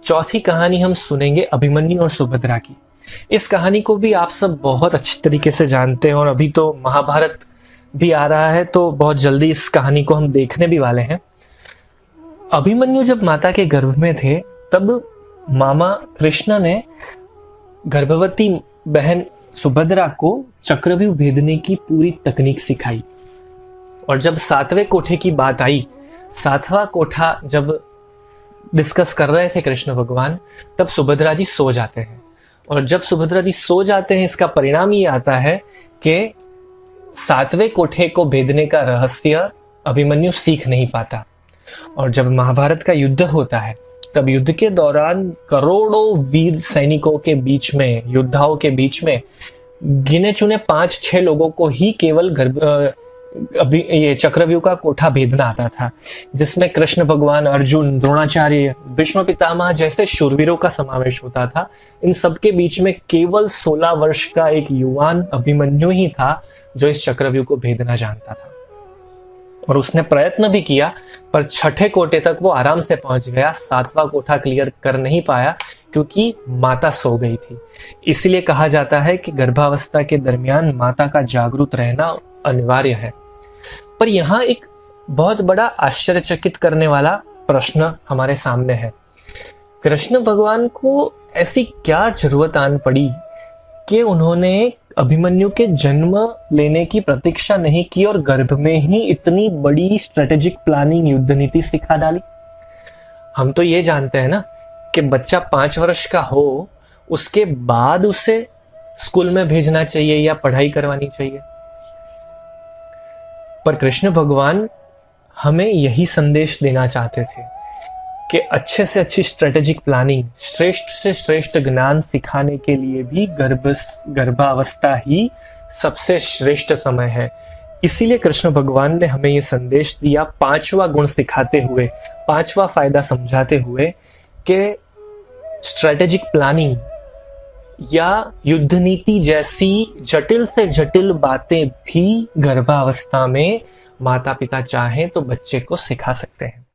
चौथी कहानी हम सुनेंगे अभिमन्यु और सुभद्रा की। इस कहानी को भी आप सब बहुत अच्छी तरीके से जानते हैं और अभी तो महाभारत भी आ रहा है तो बहुत जल्दी इस कहानी को हम देखने भी वाले हैं। अभिमन्यु जब माता के गर्भ में थे तब मामा कृष्ण ने गर्भवती बहन सुभद्रा को चक्रव्यूह भेदने की पूरी तकनीक सिखाई। और जब 7वें कोठे की बात आई, 7वां कोठा जब डिस्कस कर रहे थे कृष्ण भगवान, तब सुभद्रा जी सो जाते हैं। और जब सुभद्रा जी सो जाते हैं इसका परिणाम ये आता है कि 7वें कोठे को भेदने का रहस्य अभिमन्यु सीख नहीं पाता। और जब महाभारत का युद्ध होता है तब युद्ध के दौरान करोड़ों वीर सैनिकों के बीच में, योद्धाओं के बीच में गिने चुने 5-6 लोगों को ही केवल ये चक्रव्यूह का कोठा भेदना आता था, जिसमें कृष्ण भगवान, अर्जुन, द्रोणाचार्य, भीष्म पितामह जैसे शूरवीरों का समावेश होता था। इन सबके बीच में केवल 16 वर्ष का एक युवान अभिमन्यु ही था जो इस चक्रव्यूह को भेदना जानता था। और उसने प्रयत्न भी किया पर 6ठे कोठे तक वो आराम से पहुंच गया। 7वां कोठा क्लियर कर नहीं पाया क्योंकि माता सो गई थी। इसीलिए कहा जाता है कि गर्भावस्था के दरमियान माता का जागरूक रहना अनिवार्य है। पर यहाँ एक बहुत बड़ा आश्चर्यचकित करने वाला प्रश्न हमारे सामने है। कृष्ण भगवान को ऐसी क्या जरूरत आन पड़ी कि उन्होंने अभिमन्यु के जन्म लेने की प्रतीक्षा नहीं की और गर्भ में ही इतनी बड़ी स्ट्रेटेजिक प्लानिंग, युद्ध नीति सिखा डाली। हम तो ये जानते हैं ना कि बच्चा 5 वर्ष का हो उसके बाद उसे स्कूल में भेजना चाहिए या पढ़ाई करवानी चाहिए। पर कृष्ण भगवान हमें यही संदेश देना चाहते थे कि अच्छे से अच्छी स्ट्रेटेजिक प्लानिंग, श्रेष्ठ से श्रेष्ठ ज्ञान सिखाने के लिए भी गर्भावस्था ही सबसे श्रेष्ठ समय है। इसीलिए कृष्ण भगवान ने हमें ये संदेश दिया 5वां गुण सिखाते हुए, 5वां फायदा समझाते हुए कि स्ट्रेटेजिक प्लानिंग या युद्ध नीति जैसी जटिल से जटिल बातें भी गर्भावस्था में माता पिता चाहें तो बच्चे को सिखा सकते हैं।